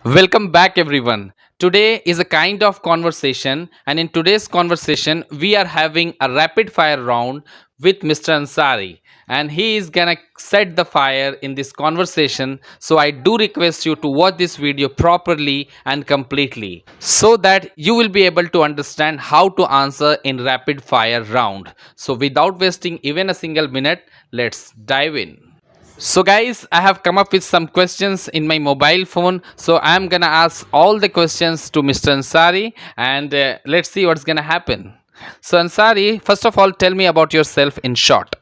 Welcome back, everyone. Today is a kind of conversation, and in today's conversation, we are having a rapid fire round with Mr. Ansari, and he is gonna set the fire in this conversation. So, I do request you to watch this video properly and completely so that you will be able to understand how to answer in rapid fire round. So, without wasting even a single minute, let's dive in. So, guys, I have come up with some questions in my mobile phone. So, I'm gonna ask all the questions to Mr. Ansari, and let's see what's gonna happen. So, Ansari, first of all, tell me about yourself in short.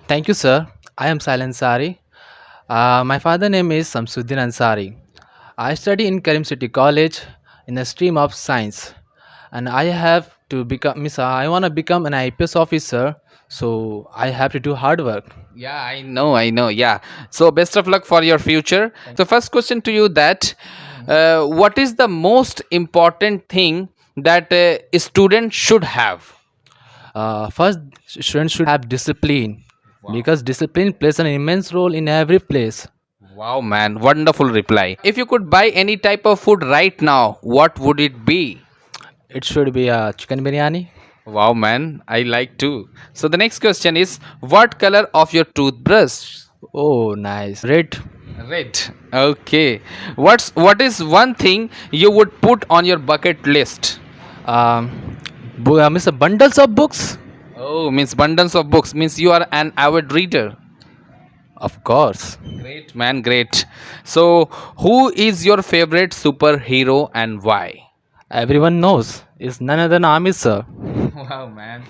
Thank you, sir. I am Sail Ansari. My father name is Samsuddin Ansari. I study in Karim City College in the stream of science, and I have to become. Miss, I want to become an IPS officer, so I have to do hard work. Yeah, I know. Yeah. So, best of luck for your future. So, first question to you that what is the most important thing that a student should have? First, students should have discipline Wow. because discipline plays an immense role in every place. Wow, man, wonderful reply. If you could buy any type of food right now, what would it be? It should be a chicken biryani. Wow, man, I like too. So the next question is, what color of your toothbrush? Oh, nice. Red. Red. Okay. What is one thing you would put on your bucket list? Miss, bundles of books. Oh, means abundance of books. Means you are an avid reader. Of course. Great, man, great. So, who is your favorite superhero and why? Everyone knows it's none other than Amit sir. Wow, man.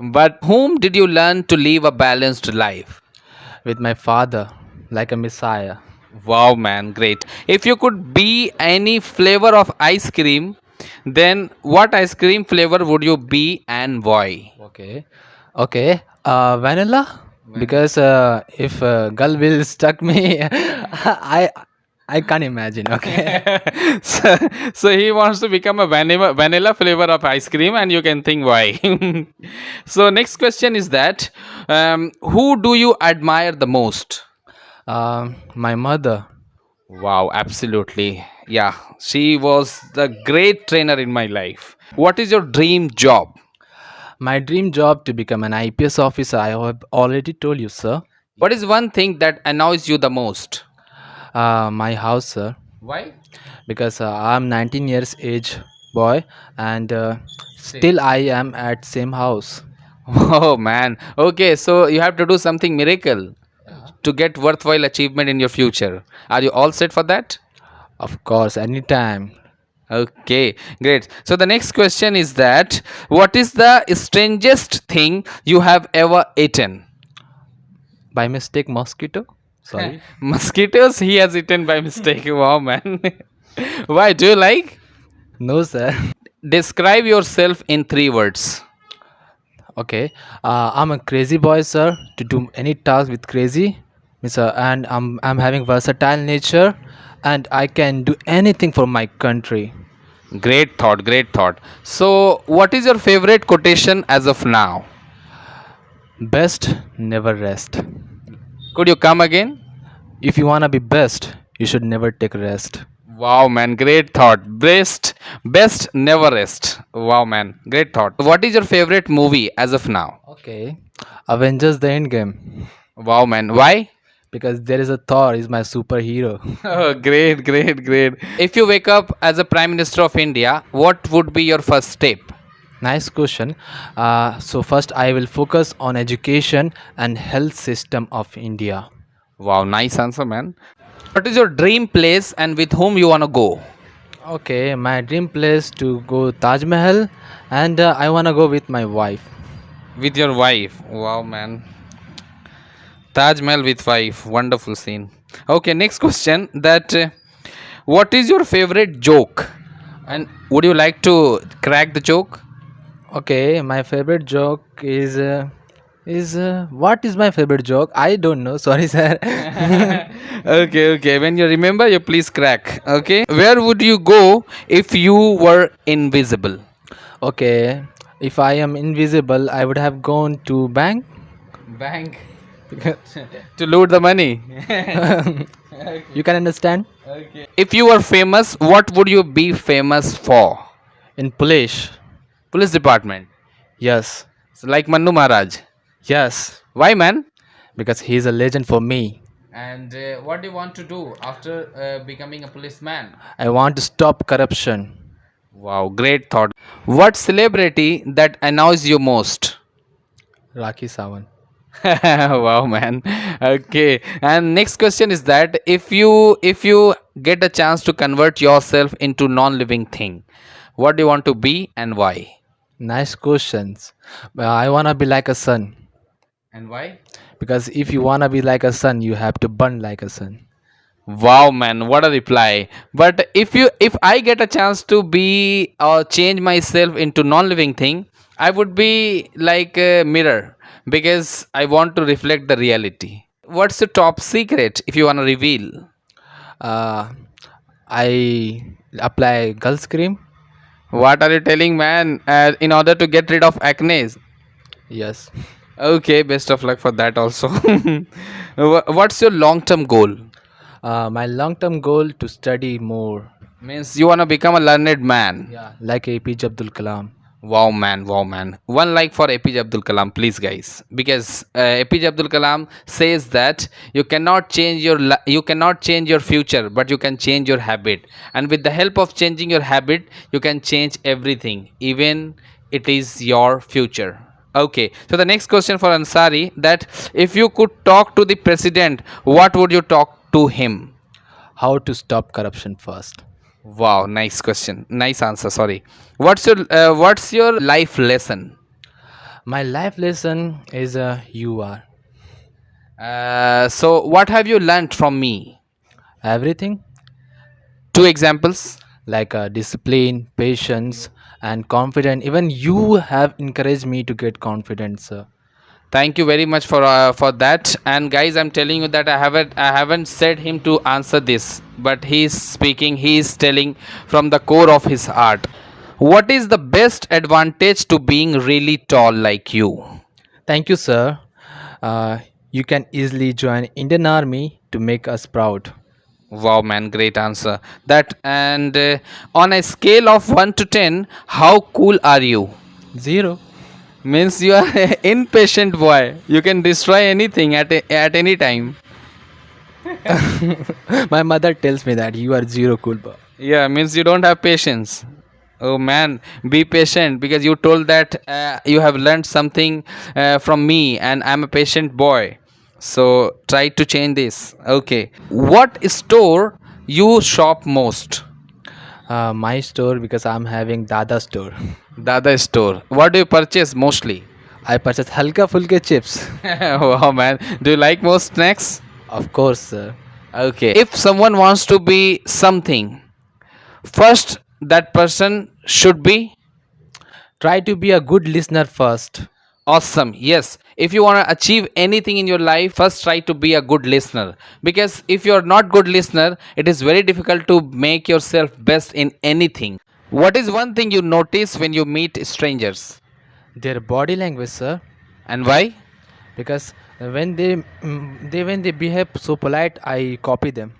But whom did you learn to live a balanced life? With my father, like a messiah. Wow, man, great. If you could be any flavor of ice cream, then what ice cream flavor would you be and why? Okay. Okay. Vanilla? Vanilla. Because if girl will stuck me, I can't imagine. Okay. so, so he wants to become a vanilla flavor of ice cream, and you can think why. So, next question is that who do you admire the most? My mother. Wow, absolutely. Yeah, she was the great trainer in my life. What is your dream job? My dream job to become an IPS officer. I have already told you, sir. What is one thing that annoys you the most? My house, sir. Why? Because I'm 19 years age boy, and Still. still I am at same house. Oh man. Okay, so you have to do something miracle to get worthwhile achievement in your future. Are you all set for that? Of course, anytime. Okay, great. So the next question is that what is the strangest thing you have ever eaten? By mistake, mosquito. Sorry. Mosquitoes he has eaten by mistake. Wow, man. Why do you like? No, sir. Describe yourself in 3 words. Okay. I'm a crazy boy, sir. To do any task with crazy, sir, and I'm having versatile nature, and I can do anything for my country. Great thought, great thought. So, what is your favorite quotation as of now? Best, never rest. Could you come again? If you wanna be best, you should never take rest. Wow, man, great thought. Best, never rest. Wow, man, great thought. What is your favorite movie as of now? Okay. Avengers: The Endgame, Wow, man, why? because there is a Thor is my superhero. Oh, great, great, great. If you wake up as a Prime Minister of India, what would be your first step? Nice question. So first, I will focus on education and health system of India. Wow, nice answer, man. What is your dream place and with whom you want to go? Okay, my dream place to go Taj Mahal, and I wanna go with my wife. With your wife. Wow, man. Taj Mahal with wife. Wonderful scene. Okay, next question. That what is your favorite joke? And would you like to crack the joke? Okay, my favorite joke is what is my favorite joke? I don't know. Sorry, sir. Okay, okay. When you remember, you please crack. Okay. Where would you go if you were invisible? Okay, if I am invisible, I would have gone to bank. Bank. To loot the money. You can understand? If you were famous, what would you be famous for? In Polish. Police department. Yes. So like Mannu Maharaj. Yes. Why, man? Because he's a legend for me. And what do you want to do after becoming a policeman? I want to stop corruption. Wow, great thought. What celebrity that annoys you most? Raki Sawan. Wow, man. Okay. And next question is that if you get a chance to convert yourself into non-living thing, what do you want to be and why? Nice questions. I wanna be like a sun. And why? Because if you wanna be like a sun, you have to burn like a sun. Wow, man, what a reply. But if I get a chance to be or change myself into non-living thing, I would be like a mirror because I want to reflect the reality. What's the top secret if you want to reveal? Uh, I apply girl's cream. What are you telling, man? In order to get rid of acne. Yes. Okay, best of luck for that also. What's your long-term goal? My long-term goal to study more. Means you want to become a learned man. Yeah, like APJ Abdul Kalam. Wow, man, wow, man. One like for APJ Abdul Kalam, please, guys, because APJ Abdul Kalam says that you cannot change your future, but you can change your habit, and with the help of changing your habit, you can change everything, even it is your future. Okay, so the next question for Ansari, that if you could talk to the president, what would you talk to him? How to stop corruption first. Wow, nice question. Nice answer. Sorry. What's your life lesson? My life lesson is you are So what have you learned from me? everything, Two examples. like discipline, patience, and confidence. Even you have encouraged me to get confidence, sir. Thank you very much for that. And guys, I'm telling you that I haven't said him to answer this, but he's speaking. He's telling from the core of his heart. What is the best advantage to being really tall like you? Thank you, sir. Uh, you can easily join Indian Army to make us proud. Wow, man, great answer. That and on a scale of 1 to 10, how cool are you? 0. Means you are a impatient boy. You can destroy anything at any time. My mother tells me that you are 0 cool boy. Yeah, means you don't have patience. Oh man, be patient because you told that you have learned something from me and I'm a patient boy. So try to change this. Okay. What store you shop most? My store, because I'm having Dada store. Dada store. What do you purchase mostly? I purchase Halka Fulke chips. Wow, man. Do you like most snacks? Of course, sir. Okay. If someone wants to be something, first that person should be Try to be a good listener first. awesome. Yes. If you want to achieve anything in your life, first try to be a good listener. Because if you're not good listener, it is very difficult to make yourself best in anything. What is one thing you notice when you meet strangers? Their body language, sir. And why? Because when they behave so polite, I copy them.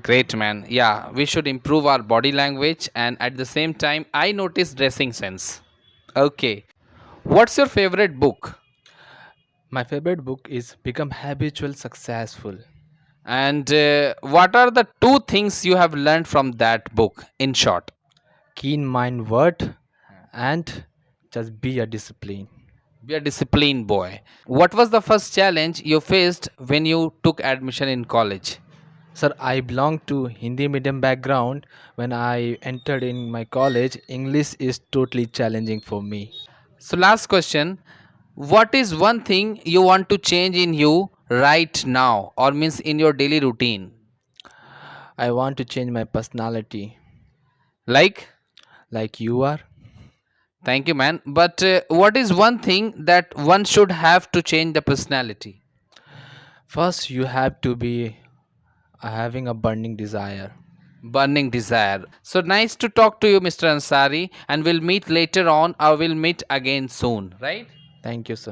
Great, man. Yeah, we should improve our body language and at the same time, I notice dressing sense. Okay. What's your favorite book? My favorite book is Become Habitual Successful. And what are the two things you have learned from that book in short? Keen mind word and just be a discipline. Be a disciplined boy. What was the first challenge you faced when you took admission in college? Sir, I belong to Hindi medium background. When I entered in my college, English is totally challenging for me. So, last question. What is one thing you want to change in you right now or means in your daily routine? I want to change my personality Like? like you are. Thank you, man. But what is one thing that one should have to change the personality? First, you have to be having a burning desire. Burning desire. So nice to talk to you, Mr. Ansari, and we'll meet later on or we'll meet again soon, right? Thank you, sir.